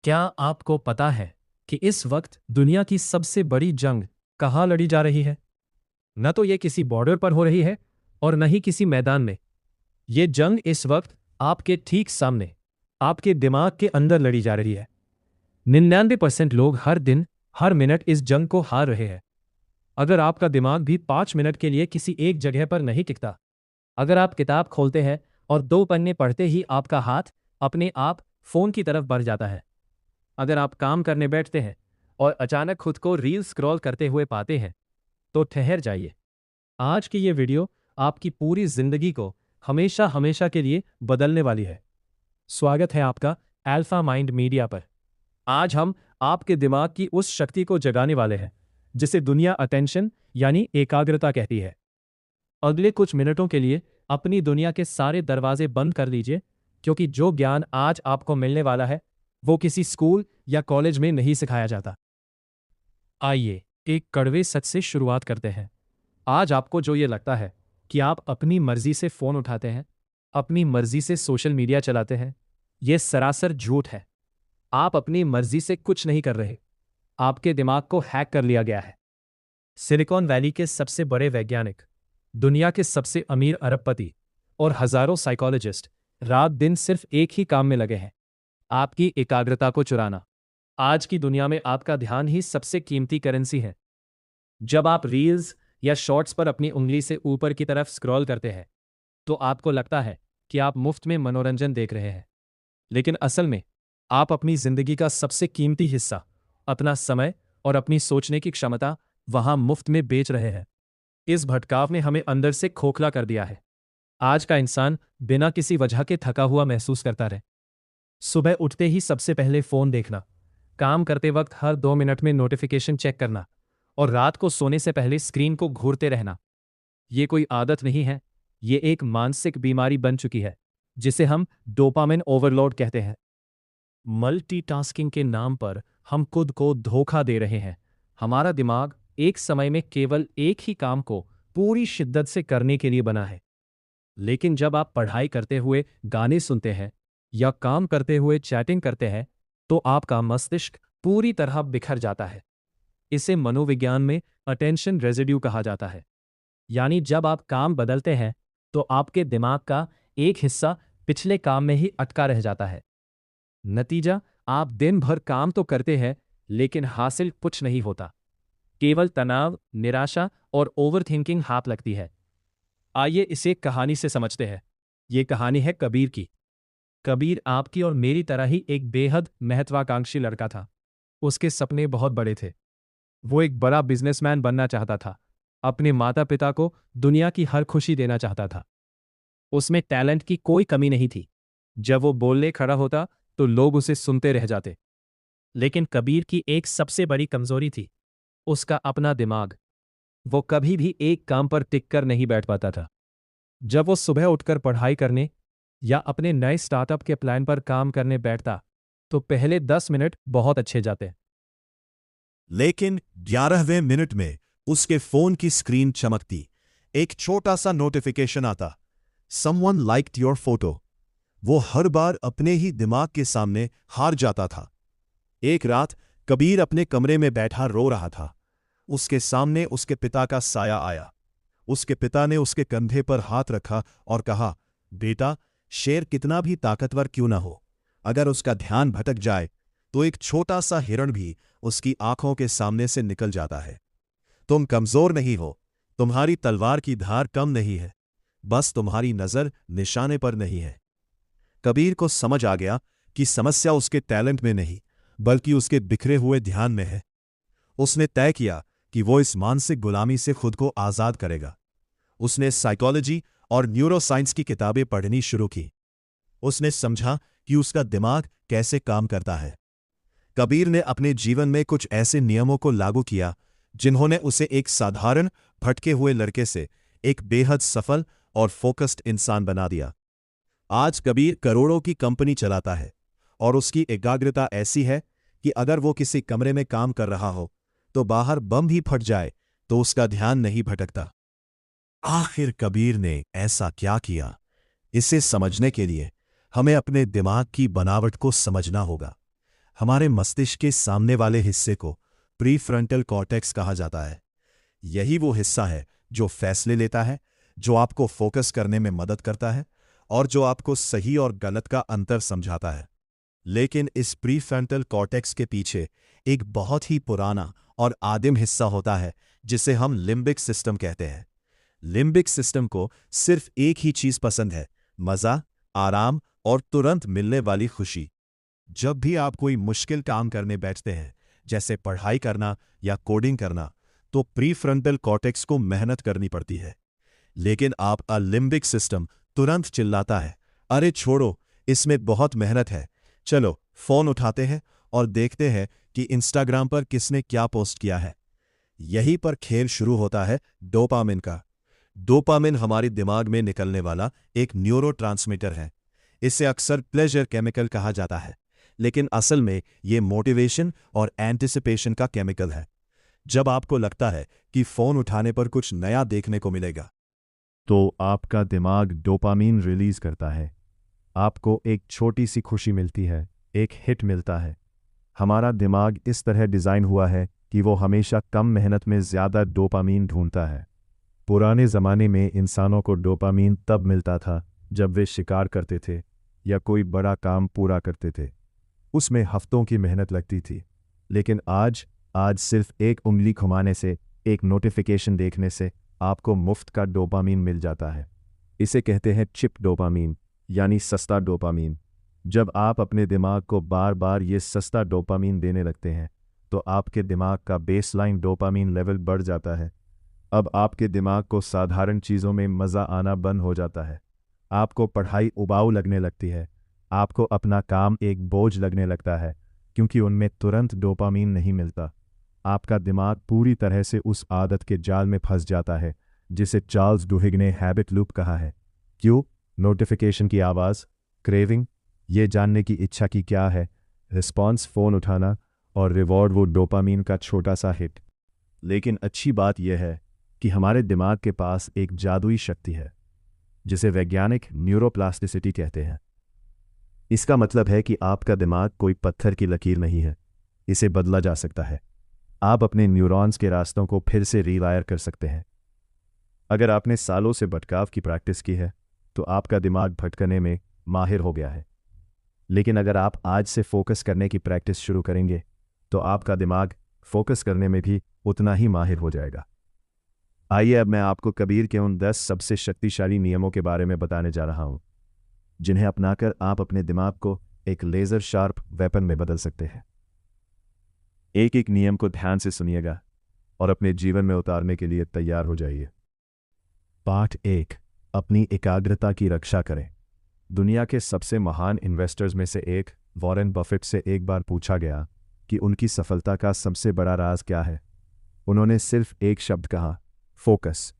क्या आपको पता है कि इस वक्त दुनिया की सबसे बड़ी जंग कहाँ लड़ी जा रही है? न तो ये किसी बॉर्डर पर हो रही है और न ही किसी मैदान में। ये जंग इस वक्त आपके ठीक सामने, आपके दिमाग के अंदर लड़ी जा रही है। 99% लोग हर दिन, हर मिनट इस जंग को हार रहे हैं। अगर आपका दिमाग भी 5 मिनट के लिए किसी एक जगह पर नहीं टिकता, अगर आप किताब खोलते हैं और 2 पन्ने पढ़ते ही आपका हाथ अपने आप फोन की तरफ बढ़ जाता है, अगर आप काम करने बैठते हैं और अचानक खुद को रील स्क्रॉल करते हुए पाते हैं, तो ठहर जाइए। आज की ये वीडियो आपकी पूरी जिंदगी को हमेशा हमेशा के लिए बदलने वाली है। स्वागत है आपका अल्फा माइंड मीडिया पर। आज हम आपके दिमाग की उस शक्ति को जगाने वाले हैं जिसे दुनिया अटेंशन यानी एकाग्रता कहती है। अगले कुछ मिनटों के लिए अपनी दुनिया के सारे दरवाजे बंद कर लीजिए, क्योंकि जो ज्ञान आज आपको मिलने वाला है वो किसी स्कूल या कॉलेज में नहीं सिखाया जाता। आइए एक कड़वे सच से शुरुआत करते हैं। आज आपको जो ये लगता है कि आप अपनी मर्जी से फोन उठाते हैं, अपनी मर्जी से सोशल मीडिया चलाते हैं, यह सरासर झूठ है। आप अपनी मर्जी से कुछ नहीं कर रहे। आपके दिमाग को हैक कर लिया गया है। सिलिकॉन वैली के सबसे बड़े वैज्ञानिक, दुनिया के सबसे अमीर अरबपति और हजारों साइकोलॉजिस्ट रात दिन सिर्फ एक ही काम में लगे हैं, आपकी एकाग्रता को चुराना। आज की दुनिया में आपका ध्यान ही सबसे कीमती करेंसी है। जब आप रील्स या शॉर्ट्स पर अपनी उंगली से ऊपर की तरफ स्क्रॉल करते हैं, तो आपको लगता है कि आप मुफ्त में मनोरंजन देख रहे हैं। लेकिन असल में आप अपनी जिंदगी का सबसे कीमती हिस्सा, अपना समय और अपनी सोचने की क्षमता वहां मुफ्त में बेच रहे हैं। इस भटकाव ने हमें अंदर से खोखला कर दिया है। आज का इंसान बिना किसी वजह के थका हुआ महसूस करता रहे। सुबह उठते ही सबसे पहले फोन देखना, काम करते वक्त हर 2 मिनट में नोटिफिकेशन चेक करना और रात को सोने से पहले स्क्रीन को घूरते रहना। ये कोई आदत नहीं है, ये एक मानसिक बीमारी बन चुकी है जिसे हम डोपामिन ओवरलोड कहते हैं। मल्टीटास्किंग के नाम पर हम खुद को धोखा दे रहे हैं। हमारा दिमाग एक समय में केवल एक ही काम को पूरी शिद्दत से करने के लिए बना है। लेकिन जब आप पढ़ाई करते हुए गाने सुनते हैं या काम करते हुए चैटिंग करते हैं, तो आपका मस्तिष्क पूरी तरह बिखर जाता है। इसे मनोविज्ञान में अटेंशन रेजिड्यू कहा जाता है। यानी जब आप काम बदलते हैं तो आपके दिमाग का एक हिस्सा पिछले काम में ही अटका रह जाता है। नतीजा, आप दिन भर काम तो करते हैं लेकिन हासिल कुछ नहीं होता। केवल तनाव, निराशा और ओवरथिंकिंग हाथ लगती है। आइए इसे कहानी से समझते हैं। ये कहानी है कबीर की। कबीर आपकी और मेरी तरह ही एक बेहद महत्वाकांक्षी लड़का था। उसके सपने बहुत बड़े थे। वो एक बड़ा बिजनेसमैन बनना चाहता था, अपने माता पिता को दुनिया की हर खुशी देना चाहता था। उसमें टैलेंट की कोई कमी नहीं थी। जब वो बोलने खड़ा होता तो लोग उसे सुनते रह जाते। लेकिन कबीर की एक सबसे बड़ी कमजोरी थी, उसका अपना दिमाग। वो कभी भी एक काम पर टिक कर नहीं बैठ पाता था। जब वो सुबह उठकर पढ़ाई करने या अपने नए स्टार्टअप के प्लान पर काम करने बैठता, तो पहले 10 मिनट बहुत अच्छे जाते। लेकिन 11वें मिनट में उसके फोन की स्क्रीन चमकती। एक छोटा सा नोटिफिकेशन आता, समवन लाइक्ड योर फोटो। वो हर बार अपने ही दिमाग के सामने हार जाता था। एक रात कबीर अपने कमरे में बैठा रो रहा था। उसके सामने उसके पिता का साया आया। उसके पिता ने उसके कंधे पर हाथ रखा और कहा, बेटा, शेर कितना भी ताकतवर क्यों ना हो, अगर उसका ध्यान भटक जाए तो एक छोटा सा हिरण भी उसकी आंखों के सामने से निकल जाता है। तुम कमजोर नहीं हो, तुम्हारी तलवार की धार कम नहीं है, बस तुम्हारी नजर निशाने पर नहीं है। कबीर को समझ आ गया कि समस्या उसके टैलेंट में नहीं, बल्कि उसके बिखरे हुए ध्यान में है। उसने तय किया कि वो इस मानसिक गुलामी से खुद को आजाद करेगा। उसने साइकोलॉजी और न्यूरोसाइंस की किताबें पढ़नी शुरू की। उसने समझा कि उसका दिमाग कैसे काम करता है। कबीर ने अपने जीवन में कुछ ऐसे नियमों को लागू किया जिन्होंने उसे एक साधारण भटके हुए लड़के से एक बेहद सफल और फोकस्ड इंसान बना दिया। आज कबीर करोड़ों की कंपनी चलाता है और उसकी एकाग्रता ऐसी है कि अगर वो किसी कमरे में काम कर रहा हो तो बाहर बम भी फट जाए तो उसका ध्यान नहीं भटकता। आखिर कबीर ने ऐसा क्या किया? इसे समझने के लिए हमें अपने दिमाग की बनावट को समझना होगा। हमारे मस्तिष्क के सामने वाले हिस्से को प्रीफ्रंटल कॉर्टेक्स कहा जाता है। यही वो हिस्सा है जो फैसले लेता है, जो आपको फोकस करने में मदद करता है और जो आपको सही और गलत का अंतर समझाता है। लेकिन इस प्रीफ्रंटल कॉर्टेक्स के पीछे एक बहुत ही पुराना और आदिम हिस्सा होता है जिसे हम लिम्बिक सिस्टम कहते हैं। लिम्बिक सिस्टम को सिर्फ एक ही चीज पसंद है, मजा, आराम और तुरंत मिलने वाली खुशी। जब भी आप कोई मुश्किल काम करने बैठते हैं, जैसे पढ़ाई करना या कोडिंग करना, तो प्रीफ्रंटल कॉर्टेक्स को मेहनत करनी पड़ती है। लेकिन आपका लिम्बिक सिस्टम तुरंत चिल्लाता है, अरे छोड़ो, इसमें बहुत मेहनत है, चलो फोन उठाते हैं और देखते हैं कि इंस्टाग्राम पर किसने क्या पोस्ट किया है। यहीं पर खेल शुरू होता है डोपामिन का। डोपामिन हमारे दिमाग में निकलने वाला एक न्यूरोट्रांसमीटर है। इसे अक्सर प्लेजर केमिकल कहा जाता है, लेकिन असल में ये मोटिवेशन और एंटिसिपेशन का केमिकल है। जब आपको लगता है कि फोन उठाने पर कुछ नया देखने को मिलेगा, तो आपका दिमाग डोपामिन रिलीज करता है। आपको एक छोटी सी खुशी मिलती है, एक हिट मिलता है। हमारा दिमाग इस तरह डिज़ाइन हुआ है कि वो हमेशा कम मेहनत में ज़्यादा डोपामिन ढूंढता है। पुराने ज़माने में इंसानों को डोपामिन तब मिलता था जब वे शिकार करते थे या कोई बड़ा काम पूरा करते थे। उसमें हफ्तों की मेहनत लगती थी। लेकिन आज सिर्फ एक उंगली घुमाने से, एक नोटिफिकेशन देखने से आपको मुफ्त का डोपामिन मिल जाता है। इसे कहते हैं चिप डोपामिन, यानी सस्ता डोपामिन। जब आप अपने दिमाग को बार बार ये सस्ता डोपामिन देने लगते हैं, तो आपके दिमाग का बेसलाइन डोपामिन लेवल बढ़ जाता है। अब आपके दिमाग को साधारण चीज़ों में मज़ा आना बंद हो जाता है। आपको पढ़ाई उबाऊ लगने लगती है। आपको अपना काम एक बोझ लगने लगता है, क्योंकि उनमें तुरंत डोपामिन नहीं मिलता। आपका दिमाग पूरी तरह से उस आदत के जाल में फंस जाता है जिसे चार्ल्स डुहिग ने हैबिट लूप कहा है। क्यों? नोटिफिकेशन की आवाज़, क्रेविंग, ये जानने की इच्छा कि क्या है, रिस्पॉन्स फ़ोन उठाना और रिवॉर्ड वो डोपामिन का छोटा सा हिट। लेकिन अच्छी बात यह है कि हमारे दिमाग के पास एक जादुई शक्ति है जिसे वैज्ञानिक न्यूरोप्लास्टिसिटी कहते हैं। इसका मतलब है कि आपका दिमाग कोई पत्थर की लकीर नहीं है, इसे बदला जा सकता है। आप अपने न्यूरॉन्स के रास्तों को फिर से रीवायर कर सकते हैं। अगर आपने सालों से भटकाव की प्रैक्टिस की है, तो आपका दिमाग भटकने में माहिर हो गया है। लेकिन अगर आप आज से फोकस करने की प्रैक्टिस शुरू करेंगे, तो आपका दिमाग फोकस करने में भी उतना ही माहिर हो जाएगा। आइए अब मैं आपको कबीर के उन 10 सबसे शक्तिशाली नियमों के बारे में बताने जा रहा हूं, जिन्हें अपनाकर आप अपने दिमाग को एक लेज़र शार्प वेपन में बदल सकते हैं। एक एक नियम को ध्यान से सुनिएगा और अपने जीवन में उतारने के लिए तैयार हो जाइए। पाठ 1, अपनी एकाग्रता की रक्षा करें। दुनिया के सबसे महान इन्वेस्टर्स में से एक वॉरेन बफेट से एक बार पूछा गया कि उनकी सफलता का सबसे बड़ा राज क्या है। उन्होंने सिर्फ एक शब्द कहा, फोकस।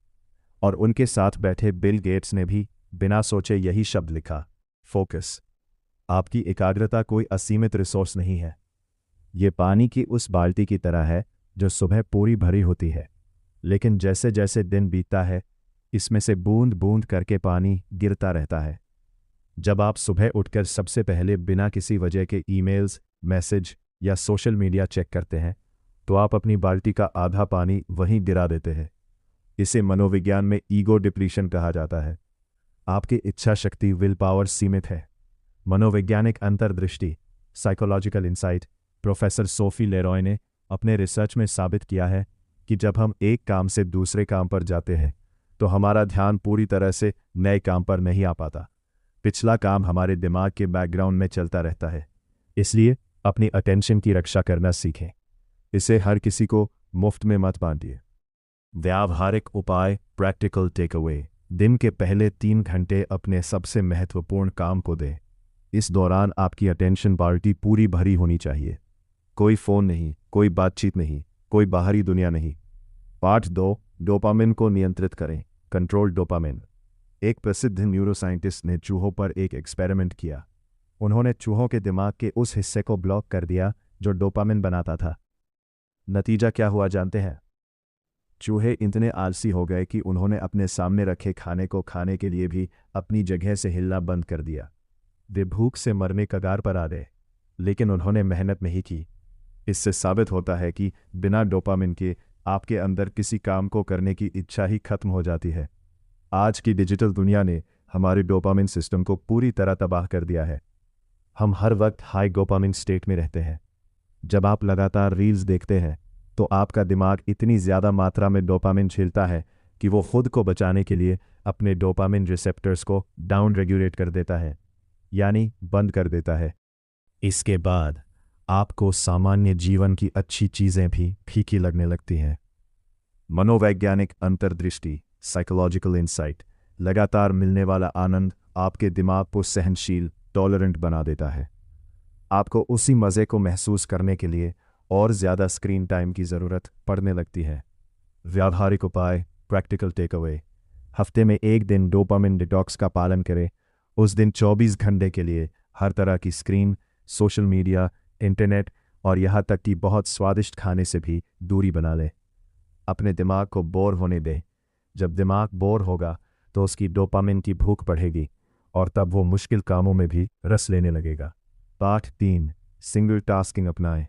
और उनके साथ बैठे बिल गेट्स ने भी बिना सोचे यही शब्द लिखा, फोकस। आपकी एकाग्रता कोई असीमित रिसोर्स नहीं है। ये पानी की उस बाल्टी की तरह है जो सुबह पूरी भरी होती है, लेकिन जैसे जैसे दिन बीतता है, इसमें से बूंद बूंद करके पानी गिरता रहता है। जब आप सुबह उठकर सबसे पहले बिना किसी वजह के ईमेल्स, मैसेज या सोशल मीडिया चेक करते हैं, तो आप अपनी बाल्टी का आधा पानी वहीं गिरा देते हैं। इसे मनोविज्ञान में ईगो डिप्लीशन कहा जाता है। आपकी इच्छा शक्ति, विल पावर सीमित है। मनोवैज्ञानिक अंतर्दृष्टि, psychological insight, professor Sophie Leroy ने अपने रिसर्च में साबित किया है कि जब हम एक काम से दूसरे काम पर जाते हैं, तो हमारा ध्यान पूरी तरह से नए काम पर नहीं आ पाता। पिछला काम हमारे दिमाग के बैकग्राउंड में चलता रहता है। इसलिए अपनी अटेंशन की रक्षा करना सीखें। इसे हर किसी को मुफ्त में मत बांटिए। व्यावहारिक उपाय, प्रैक्टिकल टेकअवे। दिन के पहले 3 घंटे अपने सबसे महत्वपूर्ण काम को दें। इस दौरान आपकी अटेंशन बाल्टी पूरी भरी होनी चाहिए। कोई फ़ोन नहीं, कोई बातचीत नहीं, कोई बाहरी दुनिया नहीं। पाठ 2, डोपामिन को नियंत्रित करें। Control dopamine. एक प्रसिद्ध न्यूरोसाइंटिस्ट ने चूहों पर एक एक्सपेरिमेंट किया। उन्होंने चूहों के दिमाग के उस हिस्से को ब्लॉक कर दिया जो डोपामिन बनाता था। नतीजा क्या हुआ जानते हैं? चूहे इतने आलसी हो गए कि उन्होंने अपने सामने रखे खाने को खाने के लिए भी अपनी जगह से हिलना बंद कर दिया। वे भूख से मरने कगार पर आ गए। लेकिन उन्होंने मेहनत नहीं की। इससे साबित होता है कि बिना डोपामिन के आपके अंदर किसी काम को करने की इच्छा ही खत्म हो जाती है। आज की डिजिटल दुनिया ने हमारे डोपामिन सिस्टम को पूरी तरह तबाह कर दिया है। हम हर वक्त हाई डोपामिन स्टेट में रहते हैं। जब आप लगातार रील्स देखते हैं तो आपका दिमाग इतनी ज़्यादा मात्रा में डोपामिन झेलता है कि वो खुद को बचाने के लिए अपने डोपामिन रिसेप्टर्स को डाउन रेगुलेट कर देता है, यानी बंद कर देता है। इसके बाद आपको सामान्य जीवन की अच्छी चीज़ें भी फीकी लगने लगती हैं। मनोवैज्ञानिक अंतर्दृष्टि, साइकोलॉजिकल इंसाइट, लगातार मिलने वाला आनंद आपके दिमाग को सहनशील, टॉलरेंट बना देता है। आपको उसी मज़े को महसूस करने के लिए और ज़्यादा स्क्रीन टाइम की ज़रूरत पड़ने लगती है। व्यावहारिक उपाय, प्रैक्टिकल टेक अवे: हफ्ते में एक दिन डोपामिन डिटॉक्स का पालन करें। उस दिन 24 घंटे के लिए हर तरह की स्क्रीन, सोशल मीडिया, इंटरनेट और यहाँ तक कि बहुत स्वादिष्ट खाने से भी दूरी बना लें। अपने दिमाग को बोर होने दें। जब दिमाग बोर होगा तो उसकी डोपामिन की भूख बढ़ेगी और तब वो मुश्किल कामों में भी रस लेने लगेगा। पाठ 3, सिंगल टास्किंग अपनाएं।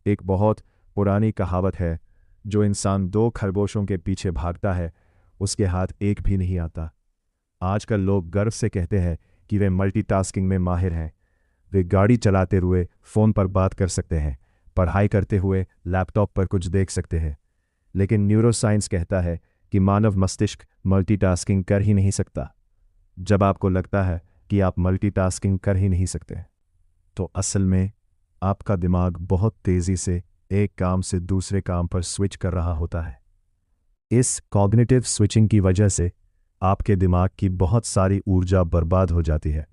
एक बहुत पुरानी कहावत है, जो इंसान 2 खरगोशों के पीछे भागता है उसके हाथ एक भी नहीं आता। आजकल लोग गर्व से कहते हैं कि वे मल्टीटास्किंग में माहिर हैं। वे गाड़ी चलाते हुए फ़ोन पर बात कर सकते हैं, पढ़ाई करते हुए लैपटॉप पर कुछ देख सकते हैं। लेकिन न्यूरोसाइंस कहता है कि मानव मस्तिष्क मल्टीटास्किंग कर ही नहीं सकता। जब आपको लगता है कि आप मल्टीटास्किंग कर ही नहीं सकते, तो असल में आपका दिमाग बहुत तेज़ी से एक काम से दूसरे काम पर स्विच कर रहा होता है। इस कॉग्निटिव स्विचिंग की वजह से आपके दिमाग की बहुत सारी ऊर्जा बर्बाद हो जाती है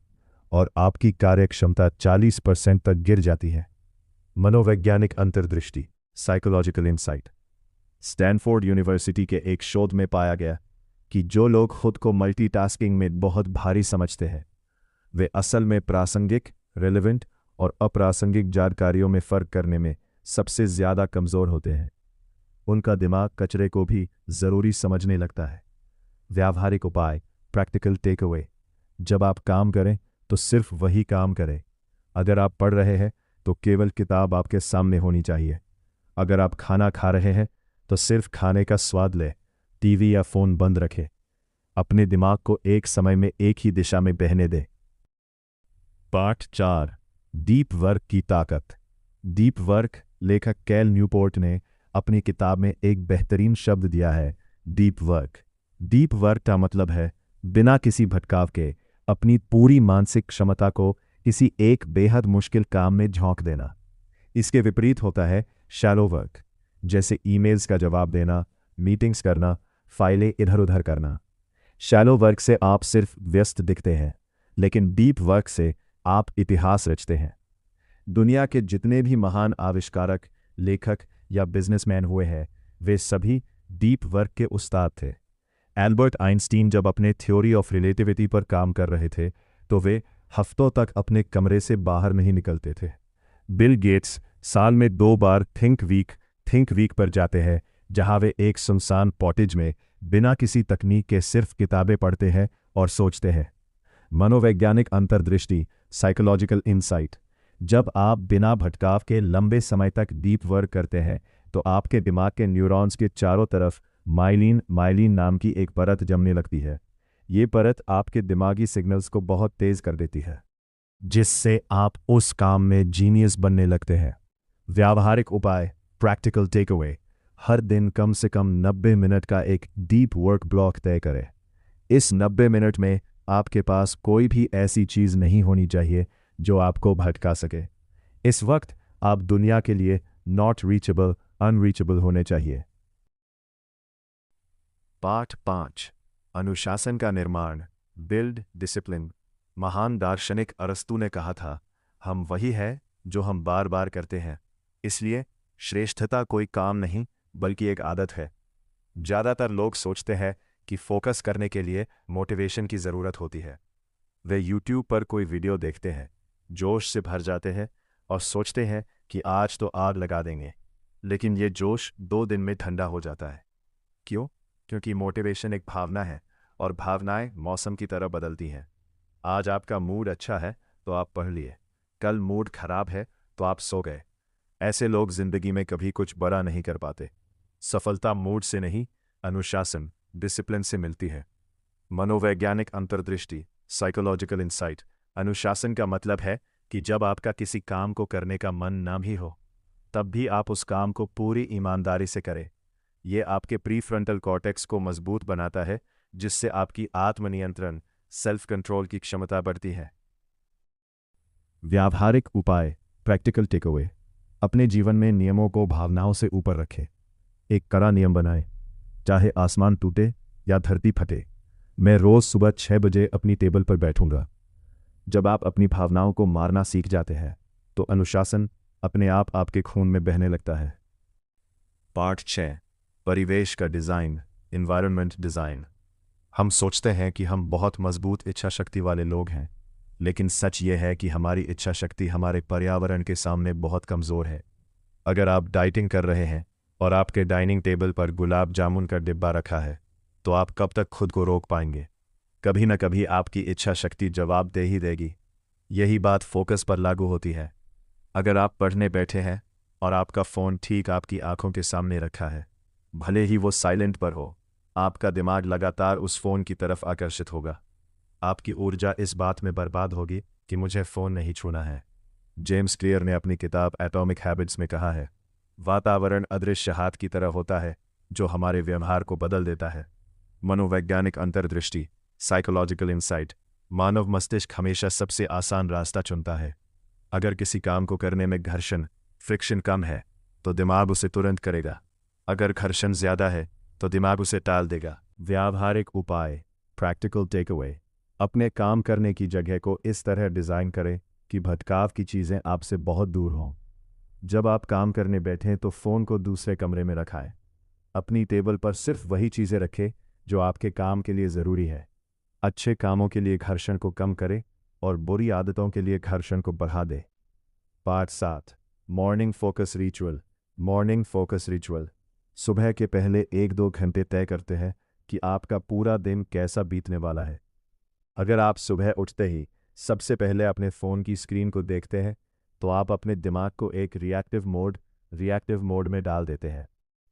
और आपकी कार्यक्षमता 40% तक गिर जाती है। मनोवैज्ञानिक अंतर्दृष्टि, साइकोलॉजिकल इंसाइट: स्टैनफोर्ड यूनिवर्सिटी के एक शोध में पाया गया कि जो लोग खुद को मल्टीटास्किंग में बहुत भारी समझते हैं, वे असल में प्रासंगिक, रेलेवेंट और अप्रासंगिक जानकारियों में फ़र्क करने में सबसे ज़्यादा कमज़ोर होते हैं। उनका दिमाग कचरे को भी ज़रूरी समझने लगता है। व्यावहारिक उपाय, प्रैक्टिकल टेक अवे: जब आप काम करें तो सिर्फ वही काम करें। अगर आप पढ़ रहे हैं तो केवल किताब आपके सामने होनी चाहिए। अगर आप खाना खा रहे हैं तो सिर्फ खाने का स्वाद लें, टीवी या फ़ोन बंद रखें। अपने दिमाग को एक समय में एक ही दिशा में बहने दें। पाठ 4, डीप वर्क की ताकत। डीप वर्क लेखक कैल न्यूपोर्ट ने अपनी किताब में एक बेहतरीन शब्द दिया है, डीप वर्क। डीप वर्क का मतलब है बिना किसी भटकाव के अपनी पूरी मानसिक क्षमता को किसी एक बेहद मुश्किल काम में झोंक देना। इसके विपरीत होता है शैलो वर्क, जैसे ईमेल्स का जवाब देना, मीटिंग्स करना, फाइलें इधर उधर करना। शैलो वर्क से आप सिर्फ व्यस्त दिखते हैं, लेकिन डीप वर्क से आप इतिहास रचते हैं। दुनिया के जितने भी महान आविष्कारक, लेखक या बिजनेसमैन हुए हैं, वे सभी डीप वर्क के उस्ताद थे। एल्बर्ट आइंस्टीन जब अपने थ्योरी ऑफ रिलेटिविटी पर काम कर रहे थे तो वे हफ्तों तक अपने कमरे से बाहर नहीं निकलते थे। बिल गेट्स साल में 2 बार थिंक वीक पर जाते हैं, जहां वे एक सुनसान पॉटेज में बिना किसी तकनीक के सिर्फ किताबें पढ़ते हैं और सोचते हैं। मनोवैज्ञानिक अंतर्दृष्टि, साइकोलॉजिकल इंसाइट: जब आप बिना भटकाव के लंबे समय तक डीप वर्क करते हैं तो आपके दिमाग के न्यूरॉन्स के चारों तरफ माइलिन नाम की एक परत जमने लगती है। ये परत आपके दिमागी सिग्नल्स को बहुत तेज़ कर देती है, जिससे आप उस काम में जीनियस बनने लगते हैं। व्यावहारिक उपाय, प्रैक्टिकल टेक अवे: हर दिन कम से कम 90 मिनट का एक डीप वर्क ब्लॉक तय करें। इस 90 मिनट में आपके पास कोई भी ऐसी चीज़ नहीं होनी चाहिए जो आपको भटका सके। इस वक्त आप दुनिया के लिए नॉट रीचेबल, अनरीचेबल होने चाहिए। पाठ 5, अनुशासन का निर्माण, बिल्ड डिसिप्लिन। महान दार्शनिक अरस्तू ने कहा था, हम वही है जो हम बार बार करते हैं, इसलिए श्रेष्ठता कोई काम नहीं बल्कि एक आदत है। ज़्यादातर लोग सोचते हैं कि फोकस करने के लिए मोटिवेशन की ज़रूरत होती है। वे यूट्यूब पर कोई वीडियो देखते हैं, जोश से भर जाते हैं और सोचते हैं कि आज तो आग लगा देंगे, लेकिन ये जोश 2 दिन में ठंडा हो जाता है। क्यों? क्योंकि मोटिवेशन एक भावना है और भावनाएं मौसम की तरह बदलती हैं। आज आपका मूड अच्छा है तो आप पढ़ लिए, कल मूड खराब है तो आप सो गए। ऐसे लोग जिंदगी में कभी कुछ बड़ा नहीं कर पाते। सफलता मूड से नहीं, अनुशासन, डिसिप्लिन से मिलती है। मनोवैज्ञानिक अंतर्दृष्टि, साइकोलॉजिकल इंसाइट। अनुशासन का मतलब है कि जब आपका किसी काम को करने का मन ना भी हो, तब भी आप उस काम को पूरी ईमानदारी से करें। ये आपके प्रीफ्रंटल कॉर्टेक्स को मजबूत बनाता है, जिससे आपकी आत्मनियंत्रण, सेल्फ कंट्रोल की क्षमता बढ़ती है। व्यावहारिक उपाय, प्रैक्टिकल टेकअवे। अपने जीवन में नियमों को भावनाओं से ऊपर रखें। एक कड़ा नियम बनाएं, चाहे आसमान टूटे या धरती फटे, मैं रोज सुबह 6 बजे अपनी टेबल पर बैठूंगा। जब आप अपनी भावनाओं को मारना सीख जाते हैं तो अनुशासन अपने आप आपके खून में बहने लगता है। पार्ट 6, परिवेश का डिज़ाइन, एनवायरनमेंट डिज़ाइन। हम सोचते हैं कि हम बहुत मजबूत इच्छा शक्ति वाले लोग हैं, लेकिन सच ये है कि हमारी इच्छा शक्ति हमारे पर्यावरण के सामने बहुत कमज़ोर है। अगर आप डाइटिंग कर रहे हैं और आपके डाइनिंग टेबल पर गुलाब जामुन का डिब्बा रखा है, तो आप कब तक खुद को रोक पाएंगे? कभी न कभी आपकी इच्छा शक्ति जवाब दे ही देगी। यही बात फोकस पर लागू होती है। अगर आप पढ़ने बैठे हैं और आपका फ़ोन ठीक आपकी आंखों के सामने रखा है, भले ही वो साइलेंट पर हो, आपका दिमाग लगातार उस फ़ोन की तरफ आकर्षित होगा। आपकी ऊर्जा इस बात में बर्बाद होगी कि मुझे फ़ोन नहीं छूना है। जेम्स क्लियर ने अपनी किताब एटॉमिक हैबिट्स में कहा है, वातावरण अदृश्य हाथ की तरह होता है जो हमारे व्यवहार को बदल देता है। मनोवैज्ञानिक अंतर्दृष्टि, साइकोलॉजिकल इंसाइट। मानव मस्तिष्क हमेशा सबसे आसान रास्ता चुनता है। अगर किसी काम को करने में घर्षण, फ्रिक्शन कम है, तो दिमाग उसे तुरंत करेगा। अगर घर्षण ज़्यादा है तो दिमाग उसे टाल देगा। व्यावहारिक उपाय, प्रैक्टिकल टेकअवे। अपने काम करने की जगह को इस तरह डिज़ाइन करें कि भटकाव की चीज़ें आपसे बहुत दूर हों। जब आप काम करने बैठें तो फ़ोन को दूसरे कमरे में रखाएं। अपनी टेबल पर सिर्फ वही चीज़ें रखें जो आपके काम के लिए ज़रूरी है। अच्छे कामों के लिए घर्षण को कम करें और बुरी आदतों के लिए घर्षण को बढ़ा दें। Part 7, morning focus ritual. Morning focus ritual. सुबह के पहले 1-2 घंटे तय करते हैं कि आपका पूरा दिन कैसा बीतने वाला है। अगर आप सुबह उठते ही सबसे पहले अपने फ़ोन की स्क्रीन को देखते हैं, तो आप अपने दिमाग को एक रिएक्टिव मोड में डाल देते हैं।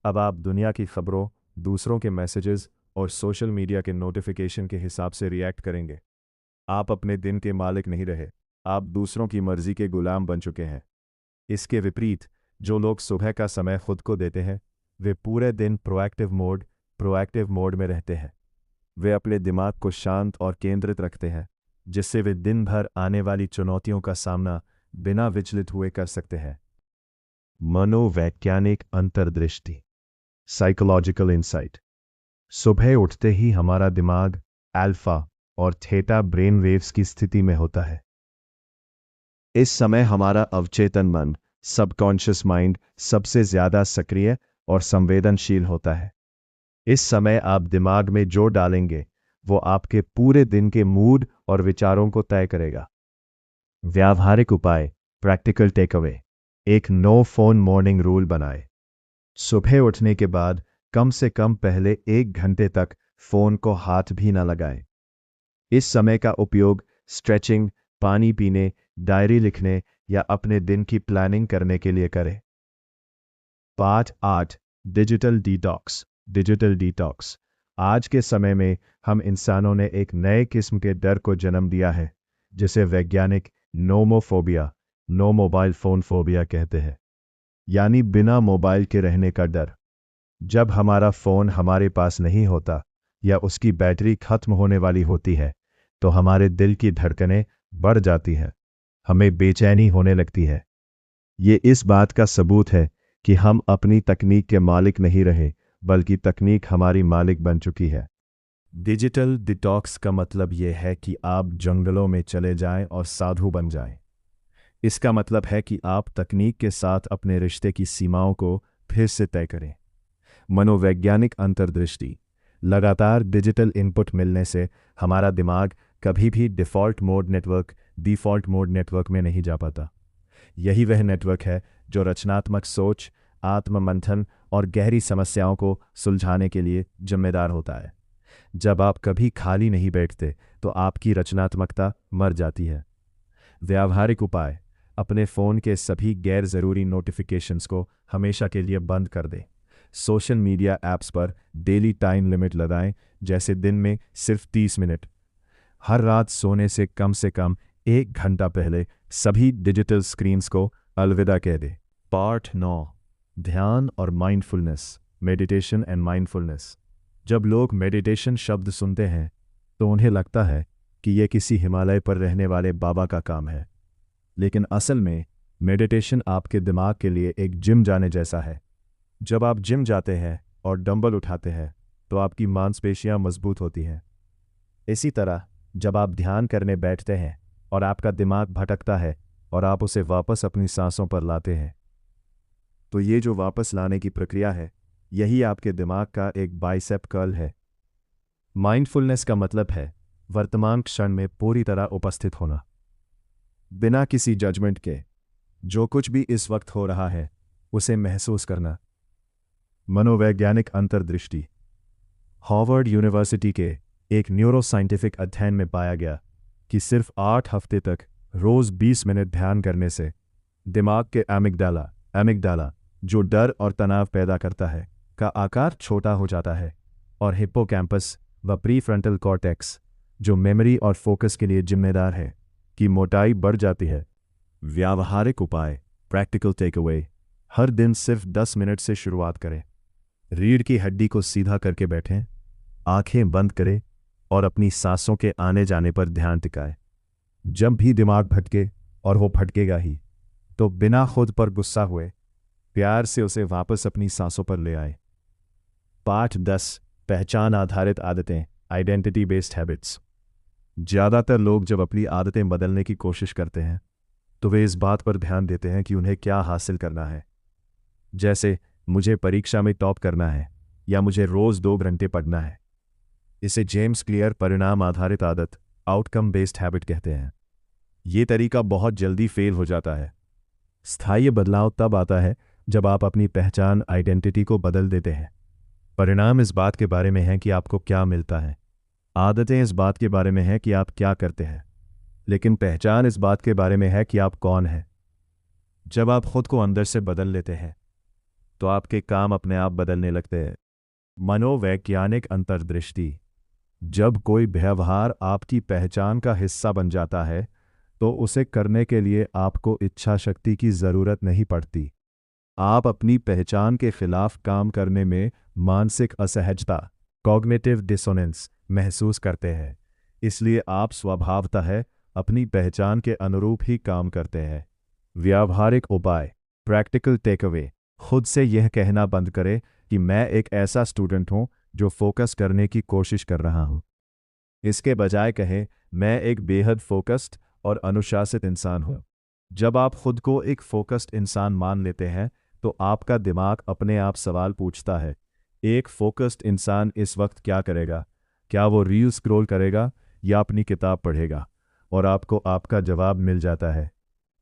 अब आप दुनिया की खबरों, दूसरों के मैसेजेस और सोशल मीडिया के नोटिफिकेशन के हिसाब से रिएक्ट करेंगे। आप अपने दिन के मालिक नहीं रहे, आप दूसरों की मर्जी के गुलाम बन चुके हैं। इसके विपरीत, जो लोग सुबह का समय खुद को देते हैं, वे पूरे दिन प्रोएक्टिव मोड में रहते हैं। वे अपने दिमाग को शांत और केंद्रित रखते हैं, जिससे वे दिन भर आने वाली चुनौतियों का सामना बिना विचलित हुए कर सकते हैं। मनोवैज्ञानिक अंतर्दृष्टि, साइकोलॉजिकल इंसाइट। सुबह उठते ही हमारा दिमाग अल्फा और थीटा ब्रेन वेव्स की स्थिति में होता है। इस समय हमारा अवचेतन मन, सबकॉन्शियस माइंड, सबसे ज्यादा सक्रिय और संवेदनशील होता है। इस समय आप दिमाग में जो डालेंगे वो आपके पूरे दिन के मूड और विचारों को तय करेगा। व्यावहारिक उपाय, प्रैक्टिकल टेकअवे। एक नो फोन मॉर्निंग रूल बनाएं। सुबह उठने के बाद कम से कम पहले 1 घंटे तक फोन को हाथ भी न लगाएं। इस समय का उपयोग स्ट्रेचिंग, पानी पीने, डायरी लिखने या अपने दिन की प्लानिंग करने के लिए करें। Part 8, digital detox. आज के समय में हम इंसानों ने एक नए किस्म के डर को जन्म दिया है, जिसे वैज्ञानिक नो मोबाइल फोन फोबिया कहते हैं, यानी बिना मोबाइल के रहने का डर। जब हमारा फोन हमारे पास नहीं होता या उसकी बैटरी खत्म होने वाली होती है, तो हमारे दिल की धड़कनें बढ़ जाती हैं, हमें बेचैनी होने लगती है। ये इस बात का सबूत है कि हम अपनी तकनीक के मालिक नहीं रहे, बल्कि तकनीक हमारी मालिक बन चुकी है। डिजिटल डिटॉक्स का मतलब यह है कि आप जंगलों में चले जाएं और साधु बन जाएं। इसका मतलब है कि आप तकनीक के साथ अपने रिश्ते की सीमाओं को फिर से तय करें। मनोवैज्ञानिक अंतर्दृष्टि। लगातार डिजिटल इनपुट मिलने से हमारा दिमाग कभी भी डिफ़ॉल्ट मोड नेटवर्क में नहीं जा पाता। यही वह नेटवर्क है जो रचनात्मक सोच, आत्ममंथन और गहरी समस्याओं को सुलझाने के लिए जिम्मेदार होता है। जब आप कभी खाली नहीं बैठते तो आपकी रचनात्मकता मर जाती है। व्यावहारिक उपाय, अपने फ़ोन के सभी गैर ज़रूरी नोटिफिकेशंस को हमेशा के लिए बंद कर दें। सोशल मीडिया ऐप्स पर डेली टाइम लिमिट लगाएं, जैसे दिन में सिर्फ 30 मिनट। हर रात सोने से कम 1 घंटा पहले सभी डिजिटल स्क्रीन्स को अलविदा कह दें। पार्ट 9, ध्यान और माइंडफुलनेस, मेडिटेशन एंड माइंडफुलनेस। जब लोग मेडिटेशन शब्द सुनते हैं तो उन्हें लगता है कि यह किसी हिमालय पर रहने वाले बाबा का काम है, लेकिन असल में मेडिटेशन आपके दिमाग के लिए एक जिम जाने जैसा है। जब आप जिम जाते हैं और डंबल उठाते हैं तो आपकी मांसपेशियां मजबूत होती हैं। इसी तरह जब आप ध्यान करने बैठते हैं और आपका दिमाग भटकता है और आप उसे वापस अपनी सांसों पर लाते हैं, तो ये जो वापस लाने की प्रक्रिया है, यही आपके दिमाग का एक बाइसेप कर्ल है। माइंडफुलनेस का मतलब है वर्तमान क्षण में पूरी तरह उपस्थित होना, बिना किसी जजमेंट के। जो कुछ भी इस वक्त हो रहा है उसे महसूस करना। मनोवैज्ञानिक अंतर्दृष्टि। हार्वर्ड यूनिवर्सिटी के एक न्यूरोसाइंटिफिक अध्ययन में पाया गया कि सिर्फ 8 हफ्ते तक रोज 20 मिनट ध्यान करने से दिमाग के एमिगडाला जो डर और तनाव पैदा करता है का आकार छोटा हो जाता है, और हिप्पोकैम्पस व प्रीफ्रंटल कॉर्टेक्स जो मेमोरी और फोकस के लिए जिम्मेदार है की मोटाई बढ़ जाती है। व्यावहारिक उपाय, प्रैक्टिकल टेकअवे। हर दिन सिर्फ 10 मिनट से शुरुआत करें। रीढ़ की हड्डी को सीधा करके बैठें, आंखें बंद करें और अपनी सांसों के आने जाने पर ध्यान टिकाएं। जब भी दिमाग भटके, और वो भटकेगा ही, तो बिना खुद पर गुस्सा हुए प्यार से उसे वापस अपनी सांसों पर ले आए। पाठ 10, पहचान आधारित आदतें, आइडेंटिटी बेस्ड हैबिट्स। ज़्यादातर लोग जब अपनी आदतें बदलने की कोशिश करते हैं तो वे इस बात पर ध्यान देते हैं कि उन्हें क्या हासिल करना है, जैसे मुझे परीक्षा में टॉप करना है या मुझे रोज़ 2 घंटे पढ़ना है। इसे जेम्स क्लियर परिणाम आधारित आदत, आउटकम बेस्ड हैबिट कहते हैं। ये तरीका बहुत जल्दी फेल हो जाता है। स्थायी बदलाव तब आता है जब आप अपनी पहचान, आइडेंटिटी को बदल देते हैं। परिणाम इस बात के बारे में है कि आपको क्या मिलता है, आदतें इस बात के बारे में है कि आप क्या करते हैं, लेकिन पहचान इस बात के बारे में है कि आप कौन हैं। जब आप खुद को अंदर से बदल लेते हैं तो आपके काम अपने आप बदलने लगते हैं। मनोवैज्ञानिक अंतर्दृष्टि। जब कोई व्यवहार आपकी पहचान का हिस्सा बन जाता है तो उसे करने के लिए आपको इच्छा शक्ति की ज़रूरत नहीं पड़ती। आप अपनी पहचान के खिलाफ काम करने में मानसिक असहजता, कॉग्निटिव डिसोनेंस महसूस करते हैं, इसलिए आप स्वभावतः अपनी पहचान के अनुरूप ही काम करते हैं। व्यावहारिक उपाय, प्रैक्टिकल टेकअवे। खुद से यह कहना बंद करें कि मैं एक ऐसा स्टूडेंट हूं जो फोकस करने की कोशिश कर रहा हूं। इसके बजाय कहें, मैं एक बेहद फोकस्ड और अनुशासित इंसान हूं। जब आप खुद को एक फोकस्ड इंसान मान लेते हैं तो आपका दिमाग अपने आप सवाल पूछता है, एक फोकस्ड इंसान इस वक्त क्या करेगा? क्या वो रील स्क्रॉल करेगा या अपनी किताब पढ़ेगा? और आपको आपका जवाब मिल जाता है।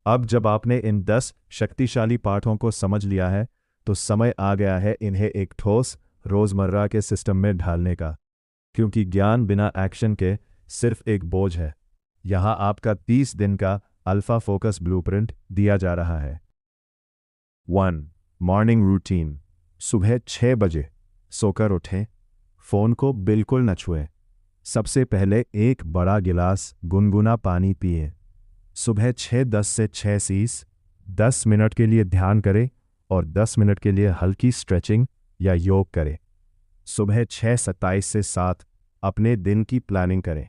अब जब आपने इन 10 शक्तिशाली पाठों को समझ लिया है तो समय आ गया है इन्हें एक ठोस रोज़मर्रा के सिस्टम में ढालने का, क्योंकि ज्ञान बिना एक्शन के सिर्फ एक बोझ है। यहाँ आपका 30 दिन का अल्फा फोकस ब्लूप्रिंट दिया जा रहा है। 1. Morning routine. सुबह 6 बजे सोकर उठें, फ़ोन को बिल्कुल न छुएं। सबसे पहले एक बड़ा गिलास गुनगुना पानी पिए। सुबह 6:10 से 6:30 10 मिनट के लिए ध्यान करें और 10 मिनट के लिए हल्की स्ट्रेचिंग या योग करें। सुबह 6:27 से 7 अपने दिन की प्लानिंग करें।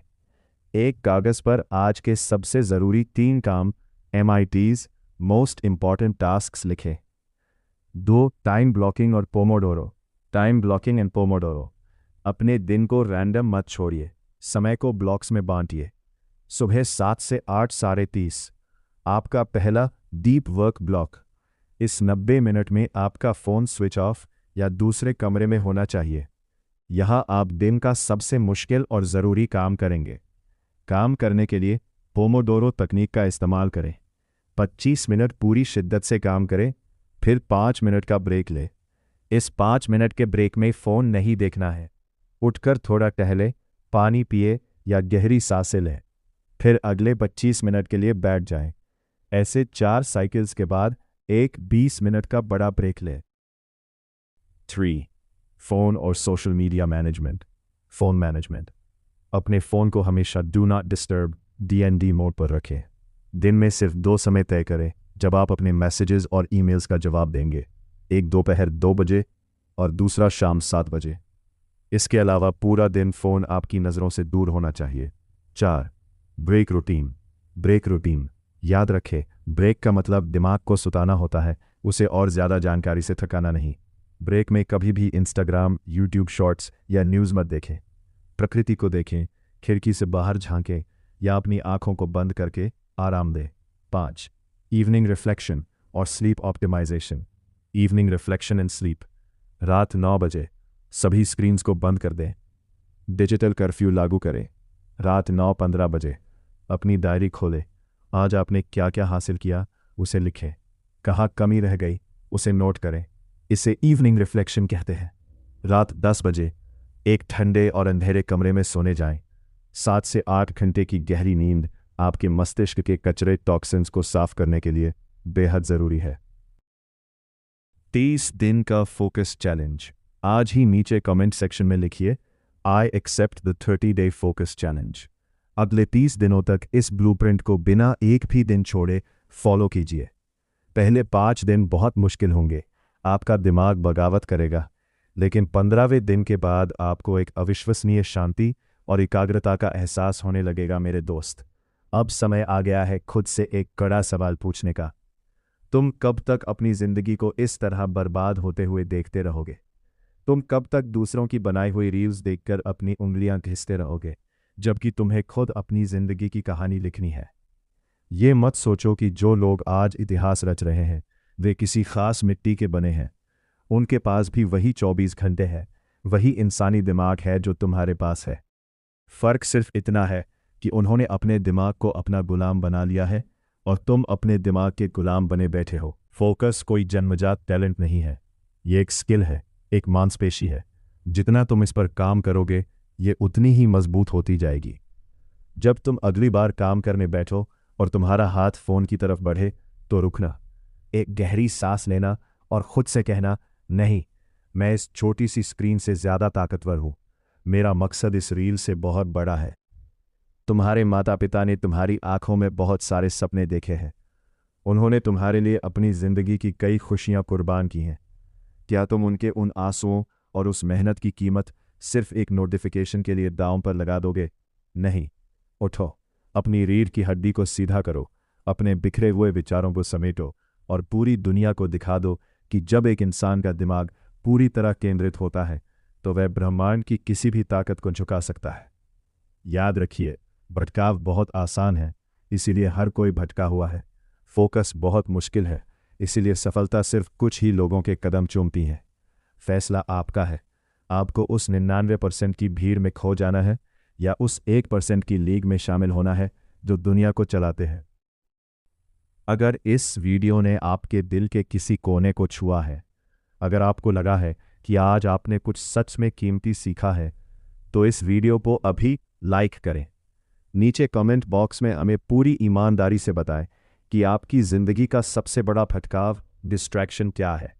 एक कागज़ पर आज के सबसे ज़रूरी 3 काम, MITs मोस्ट इम्पॉर्टेंट टास्क्स लिखें। 2. टाइम ब्लॉकिंग और Pomodoro. Time blocking and Pomodoro. अपने दिन को रैंडम मत छोड़िए, समय को ब्लॉक्स में बांटिए। सुबह 7 से 8 8:30 आपका पहला डीप वर्क ब्लॉक। इस 90 मिनट में आपका फ़ोन स्विच ऑफ या दूसरे कमरे में होना चाहिए। यहाँ आप दिन का सबसे मुश्किल और ज़रूरी काम करेंगे। काम करने के लिए पोमोडोरो तकनीक का इस्तेमाल करें। 25 मिनट पूरी शिद्दत से काम करें, फिर 5 मिनट का ब्रेक लें। इस 5 मिनट के ब्रेक में फ़ोन नहीं देखना है। उठकर थोड़ा टहले, पानी पिए या गहरी सांसें लें। फिर अगले 25 मिनट के लिए बैठ जाएं। ऐसे 4 साइकिल्स के बाद एक 20 मिनट का बड़ा ब्रेक ले। 3. फ़ोन और social media management. Phone management. अपने फ़ोन को हमेशा do not disturb DND mode पर रखें। दिन में सिर्फ 2 समय तय करें जब आप अपने मैसेजेस और ईमेल्स का जवाब देंगे, एक दोपहर 2 बजे और दूसरा शाम 7 बजे। इसके अलावा पूरा दिन फ़ोन आपकी नज़रों से दूर होना चाहिए। 4. Break routine. Break routine. याद रखें, ब्रेक का मतलब दिमाग को सुताना होता है, उसे और ज़्यादा जानकारी से थकाना नहीं। ब्रेक में कभी भी इंस्टाग्राम, यूट्यूब शॉर्ट्स या न्यूज़ मत देखें। प्रकृति को देखें, खिड़की से बाहर झांकें या अपनी आंखों को बंद करके आराम दें। 5. इवनिंग रिफ्लेक्शन और sleep optimisation. Evening reflection and sleep. रात 9 बजे सभी स्क्रीन्स को बंद कर दें। डिजिटल कर्फ्यू लागू करें। रात 9:15 बजे अपनी डायरी खोलें। आज आपने क्या क्या हासिल किया उसे लिखें। कहाँ कमी रह गई उसे नोट करें। इसे इवनिंग रिफ्लेक्शन कहते हैं। रात 10 बजे एक ठंडे और अंधेरे कमरे में सोने जाएं। 7 से 8 घंटे की गहरी नींद आपके मस्तिष्क के कचरे टॉक्सिन्स को साफ करने के लिए बेहद ज़रूरी है। 30 दिन का फोकस चैलेंज। आज ही नीचे कमेंट सेक्शन में लिखिए I accept the 30-day focus challenge. अगले 30 दिनों तक इस ब्लूप्रिंट को बिना एक भी दिन छोड़े फॉलो कीजिए। पहले 5 दिन बहुत मुश्किल होंगे, आपका दिमाग बगावत करेगा, लेकिन 15वें दिन के बाद आपको एक अविश्वसनीय शांति और एकाग्रता का एहसास होने लगेगा। मेरे दोस्त, अब समय आ गया है खुद से एक कड़ा सवाल पूछने का। तुम कब तक अपनी जिंदगी को इस तरह बर्बाद होते हुए देखते रहोगे? तुम कब तक दूसरों की बनाई हुई रील्स देखकर अपनी उंगलियां घिसते रहोगे, जबकि तुम्हें खुद अपनी जिंदगी की कहानी लिखनी है? ये मत सोचो कि जो लोग आज इतिहास रच रहे हैं वे किसी खास मिट्टी के बने हैं। उनके पास भी वही 24 घंटे है, वही इंसानी दिमाग है जो तुम्हारे पास है। फ़र्क सिर्फ इतना है कि उन्होंने अपने दिमाग को अपना गुलाम बना लिया है और तुम अपने दिमाग के गुलाम बने बैठे हो। फोकस कोई जन्मजात टैलेंट नहीं है, ये एक स्किल है, एक मांसपेशी है। जितना तुम इस पर काम करोगे ये उतनी ही मजबूत होती जाएगी। जब तुम अगली बार काम करने बैठो और तुम्हारा हाथ फ़ोन की तरफ बढ़े तो रुकना, एक गहरी सांस लेना और खुद से कहना, नहीं, मैं इस छोटी सी स्क्रीन से ज़्यादा ताकतवर हूँ। मेरा मकसद इस रील से बहुत बड़ा है। तुम्हारे माता पिता ने तुम्हारी आंखों में बहुत सारे सपने देखे हैं। उन्होंने तुम्हारे लिए अपनी ज़िंदगी की कई खुशियाँ कुर्बान की हैं। क्या तुम उनके उन आंसुओं और उस मेहनत की कीमत सिर्फ एक नोटिफिकेशन के लिए दांव पर लगा दोगे? नहीं। उठो, अपनी रीढ़ की हड्डी को सीधा करो, अपने बिखरे हुए विचारों को समेटो और पूरी दुनिया को दिखा दो कि जब एक इंसान का दिमाग पूरी तरह केंद्रित होता है तो वह ब्रह्मांड की किसी भी ताकत को झुका सकता है। याद रखिए, भटकाव बहुत आसान है, इसीलिए हर कोई भटका हुआ है। फोकस बहुत मुश्किल है, इसीलिए सफलता सिर्फ कुछ ही लोगों के कदम चूमती है। फैसला आपका है, आपको उस 99% की भीड़ में खो जाना है या उस 1% की लीग में शामिल होना है जो दुनिया को चलाते हैं। अगर इस वीडियो ने आपके दिल के किसी कोने को छुआ है, अगर आपको लगा है कि आज आपने कुछ सच में कीमती सीखा है, तो इस वीडियो को अभी लाइक करें। नीचे कमेंट बॉक्स में हमें पूरी ईमानदारी से बताएं कि आपकी ज़िंदगी का सबसे बड़ा भटकाव, डिस्ट्रैक्शन क्या है।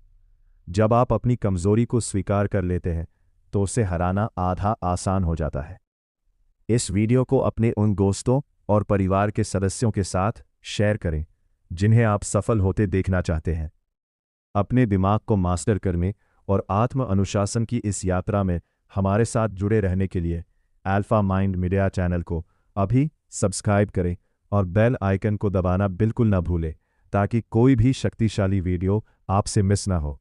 जब आप अपनी कमज़ोरी को स्वीकार कर लेते हैं तो उसे हराना आधा आसान हो जाता है। इस वीडियो को अपने उन दोस्तों और परिवार के सदस्यों के साथ शेयर करें जिन्हें आप सफल होते देखना चाहते हैं। अपने दिमाग को मास्टर करने और आत्म अनुशासन की इस यात्रा में हमारे साथ जुड़े रहने के लिए अल्फा माइंड मीडिया चैनल को अभी सब्सक्राइब करें और बेल आइकन को दबाना बिल्कुल न भूलें ताकि कोई भी शक्तिशाली वीडियो आपसे मिस ना हो।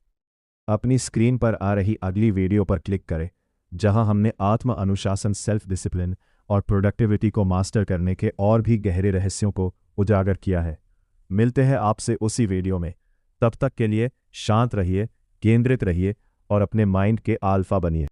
अपनी स्क्रीन पर आ रही अगली वीडियो पर क्लिक करें जहां हमने आत्म अनुशासन, सेल्फ डिसिप्लिन और प्रोडक्टिविटी को मास्टर करने के और भी गहरे रहस्यों को उजागर किया है। मिलते हैं आपसे उसी वीडियो में। तब तक के लिए शांत रहिए, केंद्रित रहिए और अपने माइंड के आल्फा बनिए।